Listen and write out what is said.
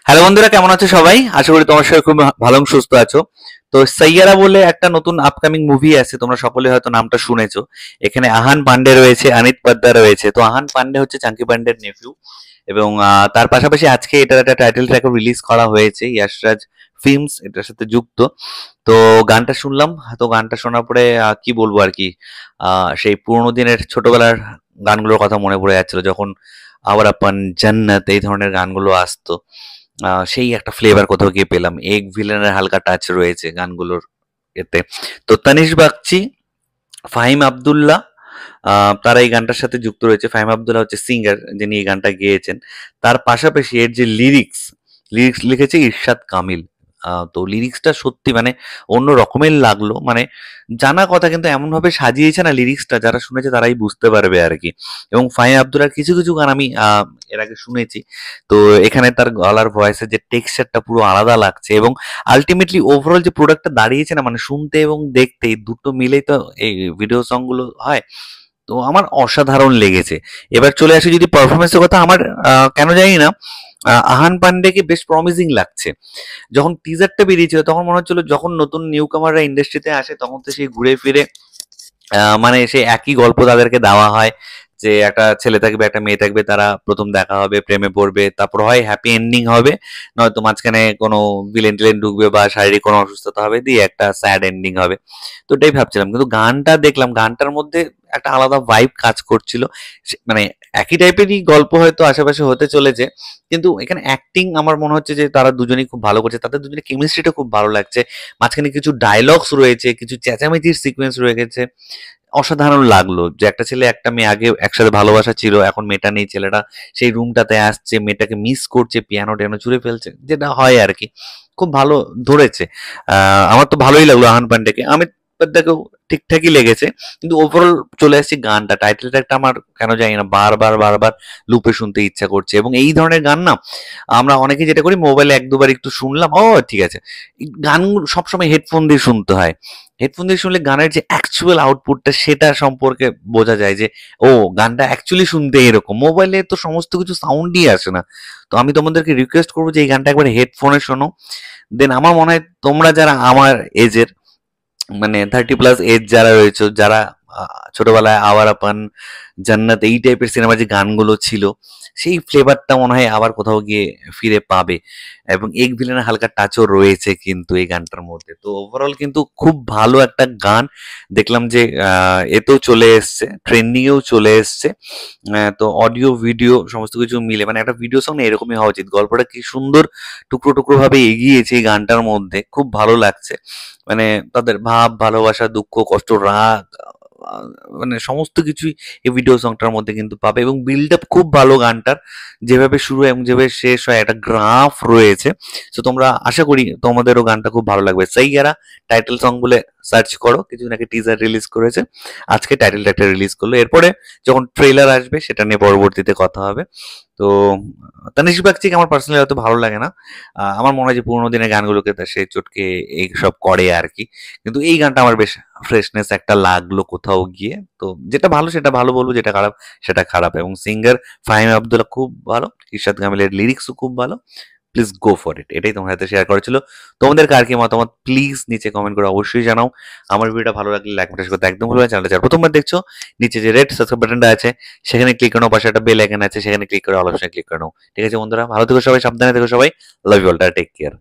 Hello বন্ধুরা, কেমন আছো সবাই? আশা করি তোমার সবাই খুব ভালো এবং সুস্থ আছো। তো সাইয়ারা বলে একটা নতুন আপকামিং মুভি আছে, তোমরা সকলে হয়তো নামটা শুনেছো। এখানে আহান পান্ডে রয়েছে, আনিত পাদ্দা রয়েছে। তো আহান পান্ডে হচ্ছে চাঙ্কি পান্ডের নেফিউ, এবং তার পাশাপাশি আজকে এটার একটা টাইটেল ট্র্যাকও রিলিজ করা হয়েছে, ইয়াশরাজ ফিল্মস এটার সাথে যুক্ত। তো গানটা শুনলাম। তো গানটা শোনার পরে কি বলবো আর কি, সেই পুরোনো দিনের ছোটবেলার গানগুলোর কথা মনে পড়ে যাচ্ছিল, যখন আবার আপন জান্নাত এই ধরনের গানগুলো আসতো। সেই একটা ফ্লেভার কোথাও গিয়ে পেলাম। এগ ভিলেনের হালকা টাচ রয়েছে গানগুলোর এতে। তো তানিশ বাগচি, ফাহিম আব্দুল্লাহ, তারা এই গানটার সাথে যুক্ত রয়েছে। ফাহিম আব্দুল্লাহ হচ্ছে সিঙ্গার যিনি এই গানটা গেয়েছেন। তার পাশাপাশি এর যে লিরিক্স লিরিক্স লিখেছে ইরশাদ কামিল। তো লিরিক্সটা সত্যি মানে অন্য রকমের লাগলো। মানে জানা কথা, কিন্তু এমন ভাবে সাজিয়েছে না লিরিক্সটা, যারা শুনেছে তারাই বুঝতে পারবে আর কি। এবং ফাহিম আব্দুল্লাহর কিছু কিছু গান আমি এর আগে শুনেছি। তো এখানে তার গলার ভয়েসের যে টেক্সচারটা পুরো আলাদা লাগছে, এবং আলটিমেটলি ওভারঅল যে প্রোডাক্টটা দাঁড়িয়েছে না, মানে শুনতে এবং দেখতে এই দুটো মিলেই তো এই ভিডিও সং গুলো হয়। তো আমার অসাধারণ লেগেছে। এবার চলে আসি যদি পারফরমেন্সের কথা, আমার কেন জানি না আহান পান্ডেকে বেশ প্রমিজিং লাগছে। যখন টিজারটা বেরিয়েছিল তখন মনে হচ্ছিল যখন নতুন নিউ কামাররা ইন্ডাস্ট্রিতে আসে তখন তো সেই ঘুরে ফিরে মানে সেই একই গল্প তাদেরকে দেওয়া হয়, যে একটা ছেলে থাকবে একটা মেয়ে থাকবে, তারা প্রথম দেখা হবে, প্রেমে পড়বে, তারপর হয় হ্যাপি এন্ডিং হবে, নয়তো মাঝখানে কোনো ভিলেন টিলেন ঢুকবে বা শারীরিক কোনো অসুস্থতা হবে, দিয়ে একটা স্যাড এন্ডিং হবে। তো এটাই ভাবছিলাম, কিন্তু গানটা দেখলাম, গানটার মধ্যে একটা আলাদা ভাইব কাজ করছিল। মানে একই টাইপেরই গল্প হয়তো আশেপাশে হতে চলেছে, কিন্তু এখানে অ্যাক্টিং আমার মনে হচ্ছে যে তারা দুজনেই খুব ভালো করছে, তাদের দুজনের কেমিস্ট্রিটা খুব ভালো লাগছে। মাঝখানে কিছু ডায়লগস রয়েছে, কিছু চেঁচামেচির সিকোয়েন্স রয়ে গেছে, অসাধারণ লাগলো। যে একটা ছেলে একটা মেয়ে আগে একসাথে ভালোবাসা ছিল, এখন মেয়েটা নেই, ছেলেটা সেই রুমটাতে আসছে, মেয়েটাকে মিস করছে, পিয়ানো টিয়ানো ছুঁড়ে ফেলছে, যেটা হয় আর কি। খুব ভালো ধরেছে। আমার তো ভালোই লাগলো আহান পান্ডেকে। অমিত পাদ্দাকেও ঠিকঠাকই লেগেছে। কিন্তু ওভারঅল চলে আসছে গানটা, টাইটেল ট্র্যাকটা আমার কেন জানি না বারবার বারবার লুপে শুনতে ইচ্ছা করছে। এবং এই ধরনের গান না আমরা অনেকে যেটা করি, মোবাইলে এক দুবার একটু শুনলাম, ও ঠিক আছে। এই গানগুলো সবসময় হেডফোন দিয়ে শুনতে হয়। হেডফোন দিয়ে শুনলে গানের যে অ্যাকচুয়াল আউটপুটটা সেটা সম্পর্কে বোঝা যায়, যে ও গানটা অ্যাকচুয়ালি শুনতে এরকম। মোবাইলে তো সমস্ত কিছু সাউন্ডই আসে না। তো আমি তোমাদেরকে রিকোয়েস্ট করবো যে এই গানটা একবার হেডফোনে শোনো। দেন আমার মনে হয় তোমরা যারা আমার এজের, মানে 30+ এজ যারা রয়েছে, যারা ছোটবেলায় আওয়ার আপন, জান্নাত এই টাইপের সিনেমার যে গানগুলো ছিল, সেই ফ্লেভারটা মনে হয় আবার কোথাও গিয়ে ফিরে পাবে। এবং এক ভিলেনের হালকা টাচও রয়েছে কিন্তু এই গানটার মধ্যে। তো ওভারঅল কিন্তু খুব ভালো একটা গান। দেখলাম যে এতেও চলে এসছে, ট্রেন্ডিংয়েও চলে এসছে। তো অডিও ভিডিও সমস্ত কিছু মিলে মানে একটা ভিডিও সং এরকমই হওয়া উচিত। গল্পটা কি সুন্দর টুকরো টুকরো ভাবে এগিয়েছে এই গানটার মধ্যে, খুব ভালো লাগছে। মানে তাদের ভাব, ভালোবাসা, দুঃখ, কষ্ট, রাগ, আহ, মানে সমস্ত কিছুই এই ভিডিও সংটার মধ্যে কিন্তু পাবে। এবং বিল্ড আপ খুব ভালো গানটার, যেভাবে শুরু এবং যেভাবে শেষ হয় একটা গ্রাফ রয়েছে। তো তোমরা আশা করি তোমাদেরও গানটা খুব ভালো লাগবে। সাইয়ারা টাইটেল সং বলে সার্চ করো, কিছুদিন আগে টিজার রিলিজ করেছে, আজকে টাইটেলটা একটা রিলিজ করলো। এরপরে যখন ট্রেলার আসবে সেটা নিয়ে পরবর্তীতে কথা হবে। তো তানিশ বাগচিকে আমার পার্সোনালি অত ভালো লাগে না। আমার মনে হয় যে পুরোনো দিনের গানগুলোকে সে চটকে এইসব করে আর কি। কিন্তু এই গানটা আমার বেশ ফ্রেশনেস একটা লাগলো কোথাও গিয়ে। তো যেটা ভালো সেটা ভালো বলবো, যেটা খারাপ সেটা খারাপ। এবং সিঙ্গার ফাহিম আব্দুল্লাহ খুব ভালো, ইরশাদ কামিলের লিরিক্সও খুব ভালো। প্লিজ গো ফর ইট, এটাই তোমার সাথে শেয়ার করেছিল। তোমাদের কার কি মতামত প্লিজ নিচে কমেন্ট করে অবশ্যই জানাও। আমার ভিডিওটা ভালো লাগলে লাইক বাটন করতে একদম ভুলবে না। চ্যানেলটা যারা প্রথমবার দেখছো, নিচে যে রেড সাবস্ক্রাইব বাটনটা আছে সেখানে ক্লিক করো, পাশে একটা বেল আইকন আছে সেখানে ক্লিক করে অল অপশনে ক্লিক করে নাও। ঠিক আছে বন্ধুরা, ভালো থেকো সবাই, সাবধানে থেকো সবাই। Love you all, take care.